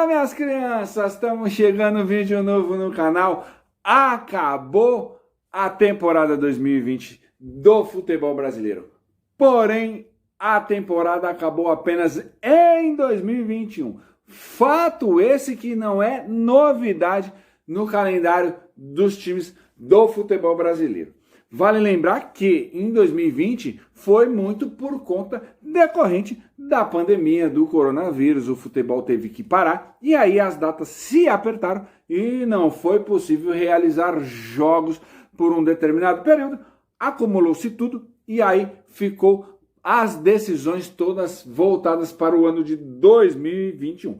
minhas crianças, estamos chegando, vídeo novo no canal. Acabou a temporada 2020 do futebol brasileiro. Porém, a temporada acabou apenas em 2021. Fato esse que não é novidade no calendário dos times do futebol brasileiro. Vale lembrar que em 2020 foi muito por conta decorrente da pandemia do coronavírus. O futebol teve que parar e aí as datas se apertaram e não foi possível realizar jogos por um determinado período. Acumulou-se tudo e aí ficou as decisões todas voltadas para o ano de 2021.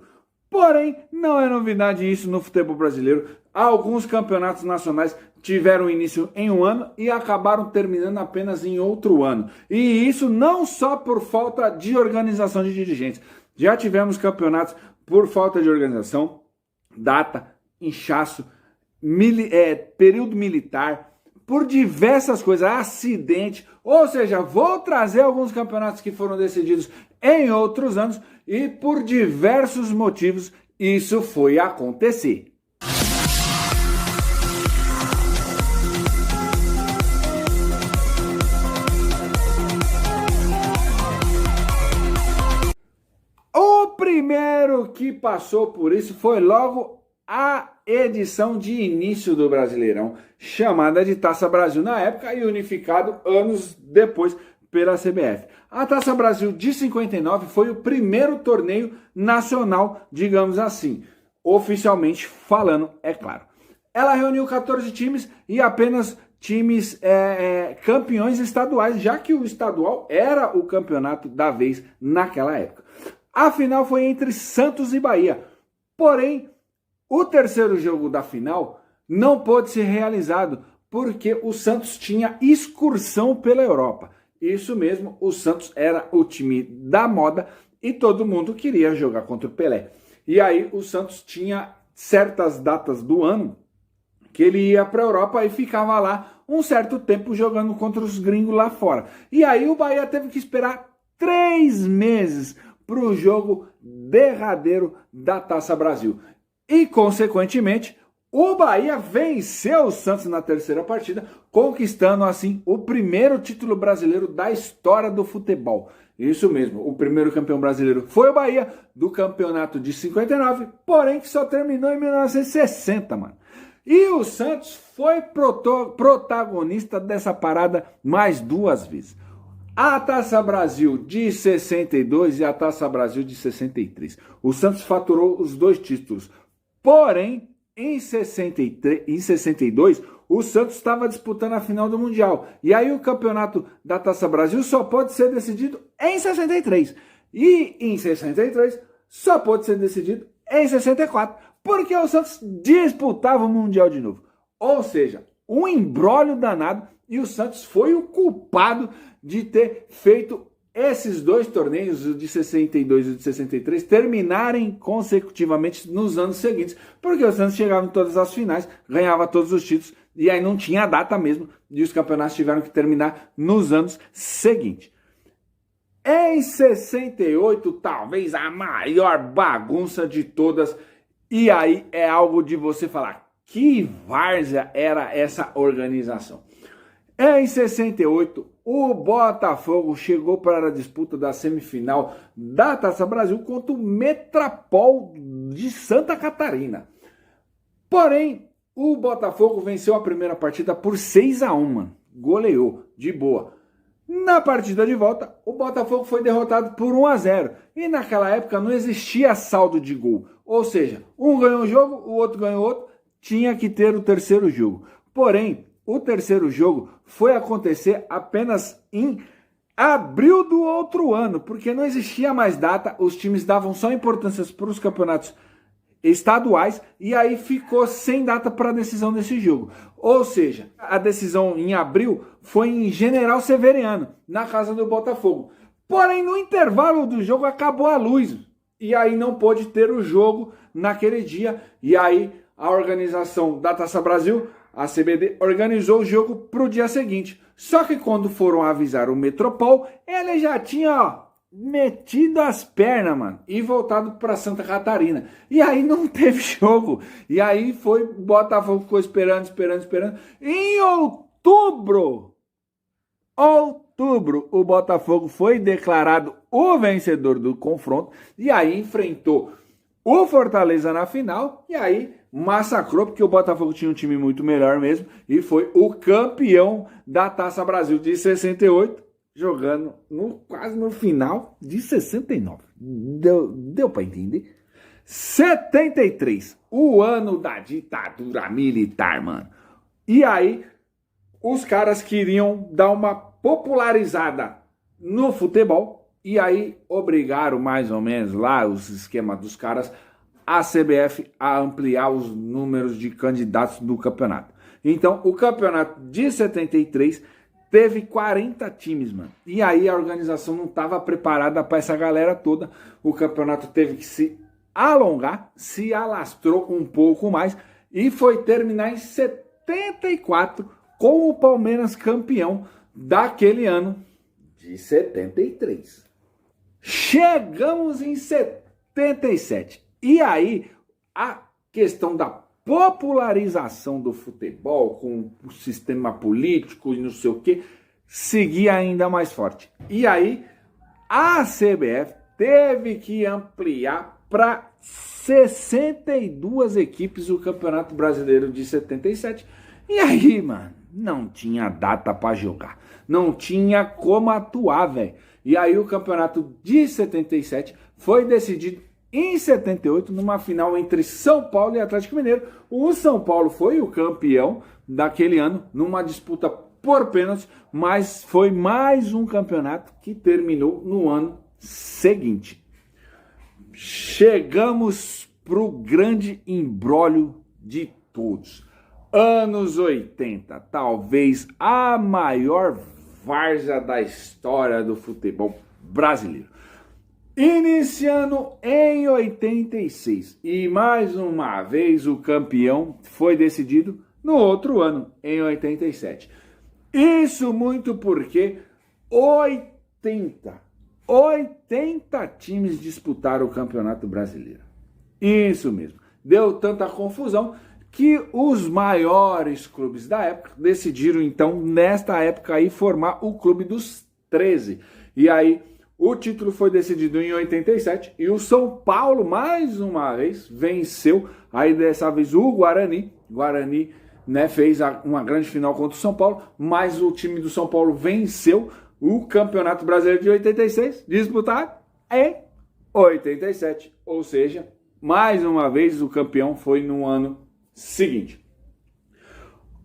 Porém, não é novidade isso no futebol brasileiro. Alguns campeonatos nacionais tiveram início em um ano e acabaram terminando apenas em outro ano. E isso não só por falta de organização de dirigentes. Já tivemos campeonatos por falta de organização, data, inchaço, período militar, por diversas coisas, acidente. Ou seja, vou trazer alguns campeonatos que foram decididos em outros anos e por diversos motivos isso foi acontecer. O primeiro que passou por isso foi logo a edição de início do Brasileirão, chamada de Taça Brasil na época e unificado anos depois pela CBF. A Taça Brasil de 59 foi o primeiro torneio nacional, digamos assim, oficialmente falando, é claro. Ela reuniu 14 times e apenas times campeões estaduais, já que o estadual era o campeonato da vez naquela época. A final foi entre Santos e Bahia, porém o terceiro jogo da final não pôde ser realizado porque o Santos tinha excursão pela Europa. Isso mesmo, o Santos era o time da moda e todo mundo queria jogar contra o Pelé. E aí o Santos tinha certas datas do ano que ele ia para a Europa e ficava lá um certo tempo jogando contra os gringos lá fora. E aí o Bahia teve que esperar 3 meses para o jogo derradeiro da Taça Brasil. E, consequentemente, o Bahia venceu o Santos na terceira partida, conquistando, assim, o primeiro título brasileiro da história do futebol. Isso mesmo, o primeiro campeão brasileiro foi o Bahia, do campeonato de 59, porém que só terminou em 1960, mano. E o Santos foi protagonista dessa parada mais 2 vezes. A Taça Brasil de 62 e a Taça Brasil de 63. O Santos faturou os 2 títulos. Porém, em 62, o Santos estava disputando a final do Mundial. E aí o campeonato da Taça Brasil só pode ser decidido em 63. E em 63 só pode ser decidido em 64. Porque o Santos disputava o Mundial de novo. Ou seja, um imbróglio danado. E o Santos foi o culpado de ter feito esses 2 torneios, o de 62 e o de 63, terminarem consecutivamente nos anos seguintes, porque o Santos chegava em todas as finais, ganhava todos os títulos, e aí não tinha data mesmo, e os campeonatos tiveram que terminar nos anos seguintes. Em 68, talvez a maior bagunça de todas, e aí é algo de você falar, que várzea era essa organização? Em 68, o Botafogo chegou para a disputa da semifinal da Taça Brasil contra o Metropol de Santa Catarina. Porém, o Botafogo venceu a primeira partida por 6-1, mano. Goleou, de boa. Na partida de volta, o Botafogo foi derrotado por 1-0. E naquela época não existia saldo de gol. Ou seja, um ganhou um jogo, o outro ganhou outro, tinha que ter o terceiro jogo. Porém, o terceiro jogo foi acontecer apenas em abril do outro ano, porque não existia mais data, os times davam só importância para os campeonatos estaduais e aí ficou sem data para a decisão desse jogo. Ou seja, a decisão em abril foi em General Severiano, na casa do Botafogo. Porém, no intervalo do jogo acabou a luz e aí não pôde ter o jogo naquele dia. E aí a organização da Taça Brasil, a CBD, organizou o jogo para o dia seguinte. Só que quando foram avisar o Metropol, ele já tinha metido as pernas, mano, e voltado para Santa Catarina. E aí não teve jogo. E aí foi, o Botafogo ficou esperando. Em outubro, o Botafogo foi declarado o vencedor do confronto. E aí enfrentou o Fortaleza na final. E aí massacrou, porque o Botafogo tinha um time muito melhor mesmo. E foi o campeão da Taça Brasil de 68. Jogando quase no final de 69. Deu para entender? 73, o ano da ditadura militar, mano. E aí, os caras queriam dar uma popularizada no futebol. E aí, obrigaram mais ou menos lá os esquemas dos caras, a CBF a ampliar os números de candidatos do campeonato. Então, o campeonato de 73 teve 40 times, mano. E aí a organização não estava preparada para essa galera toda. O campeonato teve que se alongar, se alastrou um pouco mais e foi terminar em 74 com o Palmeiras campeão daquele ano de 73. Chegamos em 77. E aí a questão da popularização do futebol com o sistema político e não sei o que, seguia ainda mais forte. E aí, a CBF teve que ampliar para 62 equipes o Campeonato Brasileiro de 77. E aí, mano, não tinha data para jogar. Não tinha como atuar, velho. E aí, o Campeonato de 77 foi decidido em 78, numa final entre São Paulo e Atlético Mineiro. O São Paulo foi o campeão daquele ano, numa disputa por pênaltis, mas foi mais um campeonato que terminou no ano seguinte. Chegamos pro grande imbróglio de todos. Anos 80, talvez a maior várzea da história do futebol brasileiro. Iniciando em 86, e mais uma vez o campeão foi decidido no outro ano, em 87. Isso muito porque 80 times disputaram o Campeonato Brasileiro. Isso mesmo. Deu tanta confusão que os maiores clubes da época decidiram, então, nesta época aí, formar o Clube dos 13. E aí, o título foi decidido em 87 e o São Paulo, mais uma vez, venceu. Aí dessa vez o Guarani. Guarani, né, fez uma grande final contra o São Paulo, mas o time do São Paulo venceu o Campeonato Brasileiro de 86, disputado em 87. Ou seja, mais uma vez o campeão foi no ano seguinte.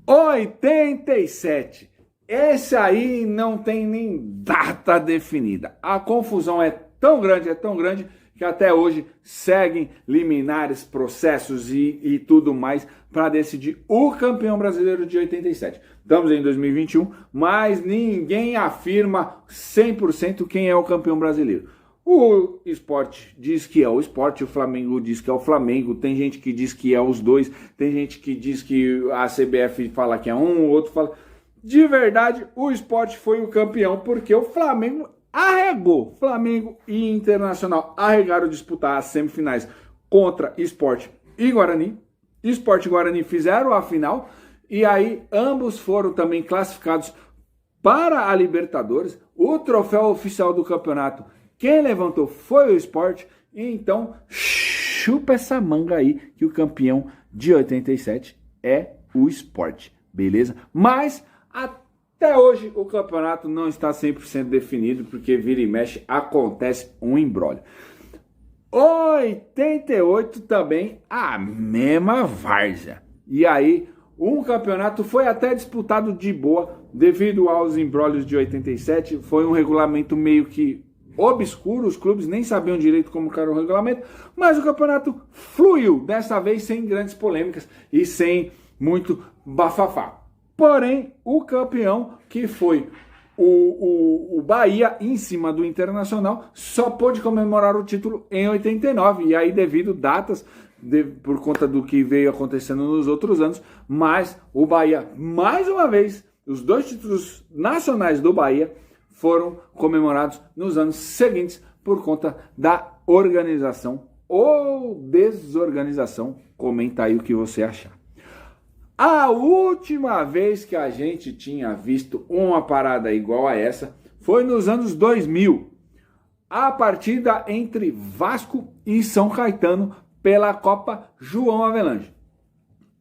87. Esse aí não tem nem data definida. A confusão é tão grande, que até hoje seguem liminares, processos e tudo mais para decidir o campeão brasileiro de 87. Estamos em 2021, mas ninguém afirma 100% quem é o campeão brasileiro. O esporte diz que é o esporte, o Flamengo diz que é o Flamengo, tem gente que diz que é os dois, tem gente que diz que a CBF fala que é um, o outro fala... De verdade, o esporte foi o campeão, porque o Flamengo arregou. Flamengo e Internacional arregaram disputar as semifinais contra Sport e Guarani. Sport e Guarani fizeram a final, e aí ambos foram também classificados para a Libertadores. O troféu oficial do campeonato, quem levantou foi o Sport, e então chupa essa manga aí, que o campeão de 87 é o Sport, beleza? Mas... até hoje o campeonato não está 100% definido, porque vira e mexe acontece um imbróglio. 88 também a mesma várzea. E aí um campeonato foi até disputado de boa devido aos imbróglios de 87. Foi um regulamento meio que obscuro, os clubes nem sabiam direito como era o regulamento, mas o campeonato fluiu, dessa vez sem grandes polêmicas e sem muito bafafá. Porém, o campeão, que foi o Bahia, em cima do Internacional, só pôde comemorar o título em 89. E aí, devido datas, por conta do que veio acontecendo nos outros anos, mas o Bahia, mais uma vez, os dois títulos nacionais do Bahia foram comemorados nos anos seguintes por conta da organização ou desorganização. Comenta aí o que você achar. A última vez que a gente tinha visto uma parada igual a essa foi nos anos 2000. A partida entre Vasco e São Caetano pela Copa João Avelange.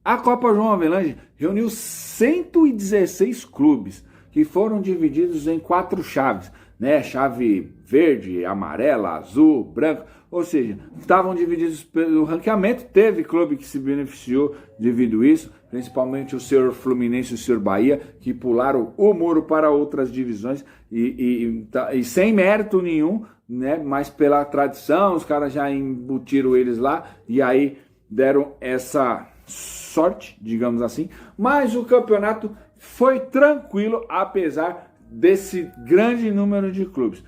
A Copa João Avelange reuniu 116 clubes que foram divididos em 4 chaves, né? Chave verde, amarela, azul, branco, ou seja, estavam divididos pelo ranqueamento. Teve clube que se beneficiou devido a isso, principalmente o Senhor Fluminense e o Senhor Bahia, que pularam o muro para outras divisões e sem mérito nenhum, né? Mas pela tradição, os caras já embutiram eles lá e aí deram essa sorte, digamos assim. Mas o campeonato foi tranquilo, apesar desse grande número de clubes.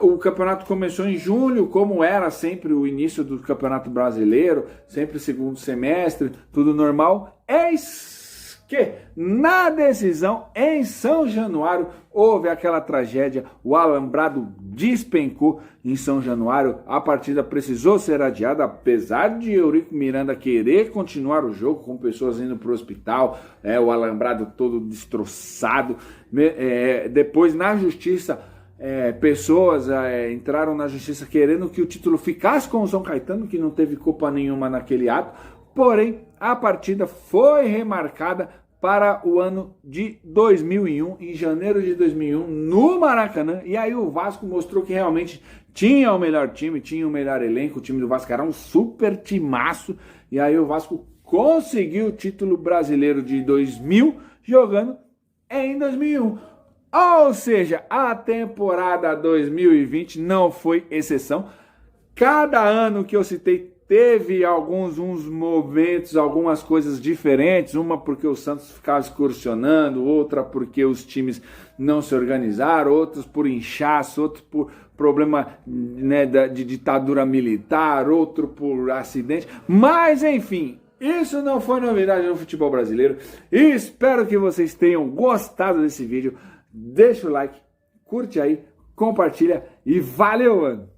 O campeonato começou em julho, como era sempre o início do Campeonato Brasileiro, sempre segundo semestre, tudo normal. Eis que na decisão, em São Januário, houve aquela tragédia, o alambrado despencou em São Januário, a partida precisou ser adiada, apesar de Eurico Miranda querer continuar o jogo, com pessoas indo para o hospital, o alambrado todo destroçado. Depois, na justiça, pessoas entraram na justiça querendo que o título ficasse com o São Caetano, que não teve culpa nenhuma naquele ato, porém a partida foi remarcada para o ano de 2001, em janeiro de 2001, no Maracanã, e aí o Vasco mostrou que realmente tinha o melhor time, tinha o melhor elenco, o time do Vasco era um super timaço, e aí o Vasco conseguiu o título brasileiro de 2000, jogando em 2001. Ou seja, a temporada 2020 não foi exceção. Cada ano que eu citei teve uns momentos, algumas coisas diferentes. Uma porque o Santos ficava excursionando, outra porque os times não se organizaram, outros por inchaço, outros por problema, né, de ditadura militar, outro por acidente. Mas enfim, isso não foi novidade no futebol brasileiro. Espero que vocês tenham gostado desse vídeo. Deixa o like, curte aí, compartilha e valeu, mano!